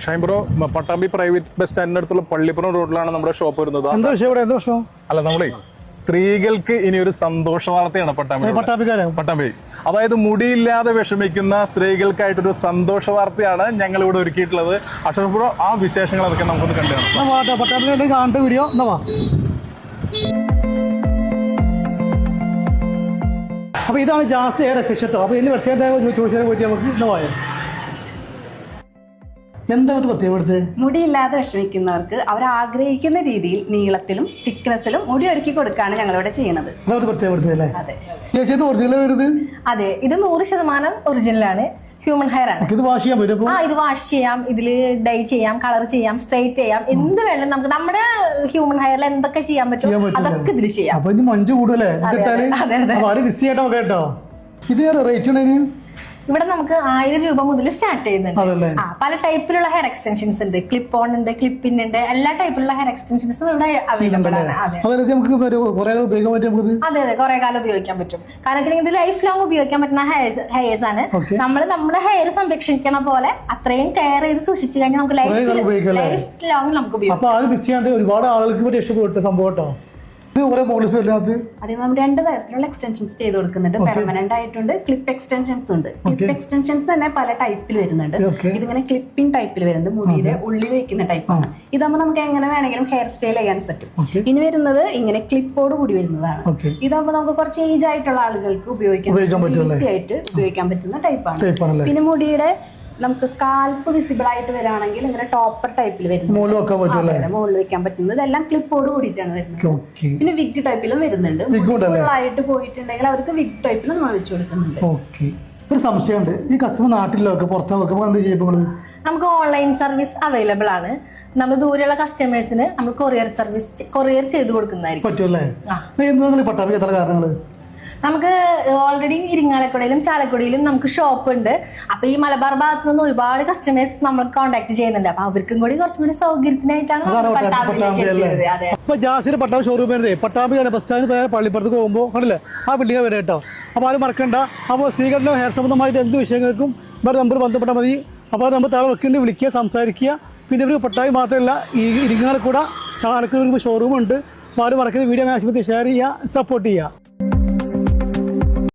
ഷൈംബ്രോ Pattambi private bus സ്റ്റാൻഡിനടുത്തുള്ള Pallippuram റോഡിലാണ് നമ്മുടെ shop വരുന്നത്. എന്താ വിഷയം ഇവിടെ? എന്താ പ്രശ്നം? അല്ല, നമ്മളെ സ്ത്രീകൾക്ക് ഇനി ഒരു സന്തോഷ വാർത്തയാണ് പട്ടാമ്പി. അതായത് മുടിയില്ലാതെ വിഷമിക്കുന്ന സ്ത്രീകൾക്കായിട്ടൊരു സന്തോഷ വാർത്തയാണ് ഞങ്ങൾ ഇവിടെ ഒരുക്കിയിട്ടുള്ളത്. അഷറഫ് ആ വിശേഷങ്ങൾ അതൊക്കെ നമുക്കൊന്ന് കണ്ടു പട്ടാമ്പി കാണേണ്ട വീഡിയോ എന്നാ. അപ്പൊ ഇതാണ് ജാസി ഹെയർ എക്സ്റ്റൻഷൻ. അപ്പൊ ഇതിന് പ്രത്യേകത ചോദിച്ചതിനെ പറ്റി നമുക്ക് ഇന്ന് പോയാൽ എന്താണ് പ്രത്യേകത? മുടിയില്ലാതെ വിഷമിക്കുന്നവർക്ക് അവർ ആഗ്രഹിക്കുന്ന രീതിയിൽ നീളത്തിലും തിക്നെസ്സിലും മുടി ഒരുക്കി കൊടുക്കുകയാണ് ഞങ്ങളിവിടെ ചെയ്യുന്നത്. അതെ, ഇത് 100% ഒറിജിനലാണ്. ഹ്യൂമൻ ഹെയർ ആണ്. ഇത് വാഷ് ചെയ്യാൻ പറ്റും. ഇത് വാഷ് ചെയ്യാം, ഇതില് ഡൈ ചെയ്യാം, കളർ ചെയ്യാം, സ്ട്രൈറ്റ് ചെയ്യാം, എന്ത് വേണം നമുക്ക് നമ്മുടെ ഹ്യൂമൻ ഹെയറിൽ എന്തൊക്കെ ചെയ്യാൻ പറ്റും അതൊക്കെ ഇതിൽ ചെയ്യാം. അപ്പൊ ഇനി മഞ്ജു കൂടുതലേ കേട്ടോ. ഇത് റേറ്റ് ഇവിടെ നമുക്ക് 1000 രൂപ മുതൽ സ്റ്റാർട്ട് ചെയ്യുന്നുണ്ട്. പല ടൈപ്പിലുള്ള ഹെയർ എക്സ്റ്റൻഷൻസ് ഉണ്ട്. ക്ലിപ്പ് ഓൺ ഉണ്ട്, ക്ലിപ്പിൻ ഉണ്ട്, എല്ലാ ടൈപ്പിലുള്ള ഹെയർ എക്സ്റ്റൻഷൻസും ഇവിടെ അവൈലബിൾ ആണ്. അതെ, കുറെ കാലം ഉപയോഗിക്കാൻ പറ്റും. കാരണം വെച്ചിട്ടുണ്ടെങ്കിൽ ഇത് ലൈഫ് ലോങ് ഉപയോഗിക്കാൻ പറ്റുന്ന ഹെയർസ് ആണ്. നമ്മൾ നമ്മുടെ ഹെയർ സംരക്ഷിക്കണ പോലെ അത്രയും കെയർ ചെയ്ത് സൂക്ഷിച്ചു കഴിഞ്ഞാൽ നമുക്ക് ലൈഫ് ലോങ് നമുക്ക് ഉപയോഗിക്കാം. ഒരുപാട് ആളുകൾക്ക് ഇഷ്ടപ്പെട്ട സംഭവം. അതേ നമ്മൾ 2 തരത്തിലുള്ള എക്സ്റ്റൻഷൻസ് ചെയ്ത് കൊടുക്കുന്നുണ്ട്. പെർമനന്റ് ആയിട്ടുണ്ട്, ക്ലിപ്പ് എക്സ്റ്റൻഷൻസ് ഉണ്ട്. ക്ലിപ്പ് എക്സ്റ്റൻഷൻസ് തന്നെ പല ടൈപ്പിൽ വരുന്നുണ്ട്. ഇതിങ്ങനെ ക്ലിപ്പിംഗ് ടൈപ്പിൽ വരുന്നുണ്ട്, മുടിയുടെ ഉള്ളിൽ വെക്കുന്ന ടൈപ്പാണ്. ഇതാകുമ്പോൾ നമുക്ക് എങ്ങനെ വേണമെങ്കിലും ഹെയർ സ്റ്റൈൽ ചെയ്യാൻ പറ്റും. ഇനി വരുന്നത് ഇങ്ങനെ ക്ലിപ്പോട് കൂടി വരുന്നതാണ്. ഇതാകുമ്പോൾ നമുക്ക് കുറച്ച് ഏജ് ആയിട്ടുള്ള ആളുകൾക്ക് ഉപയോഗിക്കാൻ ഈസി ആയിട്ട് ഉപയോഗിക്കാൻ പറ്റുന്ന ടൈപ്പാണ്. പിന്നെ മുടിയുടെ നമുക്ക് സ്കാൽപ്പ് വിസിബിൾ ആയിട്ട് വരാണെങ്കിൽ ഇങ്ങനെ ടോപ്പർ ടൈപ്പിൽ വരുന്നത്, മുകളിൽ വെക്കാൻ പറ്റുന്നത്. ഇതെല്ലാം ക്ലിപ്പോട് കൂടിയിട്ടാണ് വരുന്നത്. പിന്നെ വിഗ് ടൈപ്പിലും വരുന്നുണ്ട്. ആയിട്ട് പോയിട്ടുണ്ടെങ്കിൽ അവർക്ക് വിഗ് ടൈപ്പിലും നമ്മൾ വെച്ച് കൊടുക്കുന്നുണ്ട്. ഒരു സംശയമുണ്ട്, ഈ കസ്റ്റമർ നാട്ടിലൊക്കെ പുറത്തൊക്കെ നമുക്ക് ഓൺലൈൻ സർവീസ് അവൈലബിൾ ആണ്. നമ്മൾ ദൂരെയുള്ള കസ്റ്റമേഴ്സിന് നമ്മൾ കൊറിയർ ചെയ്ത് കൊടുക്കുന്നതായിരിക്കും. നമുക്ക് ഓൾറെഡി ഇരിങ്ങാലക്കുടയിലും ചാലക്കുടിയിലും നമുക്ക് ഷോപ്പ് ഉണ്ട്. അപ്പൊ ഈ മലബാർ ഭാഗത്ത് നിന്ന് ഒരുപാട് കസ്റ്റമേഴ്സ് നമ്മൾ കോൺടാക്ട് ചെയ്യുന്നുണ്ട്. അപ്പൊ അവർക്കും കൂടി കുറച്ചും കൂടി സൗകര്യത്തിനായിട്ടാണ് Pattambi showroom Pattambi bus stand പള്ളിപ്പുറത്ത് പോകുമ്പോൾ കണ്ടില്ലേ ആ ബിൽഡിംഗ് വരെ കേട്ടോ. അപ്പൊ ആരും മറക്കണ്ട. അപ്പോൾ സ്ത്രീകളുടെ ഹെയർ സംബന്ധമായിട്ട് എന്ത് വിഷയങ്ങൾക്കും ഇവരുടെ നമ്പർ ബന്ധപ്പെട്ടാൽ മതി. അപ്പോൾ നമ്മൾ താഴെ വെക്കേണ്ടി വിളിക്കുക, സംസാരിക്കുക. പിന്നെ ഇവർക്ക് പട്ടാമ്പി മാത്രമല്ല, ഈ ഇരിങ്ങാലക്കുട ചാലക്കുടി ഷോറൂമുണ്ട്. അപ്പോൾ ആരും മറക്കുന്ന വീഡിയോ ആശുപത്രി ഷെയർ ചെയ്യുക, സപ്പോർട്ട് ചെയ്യുക.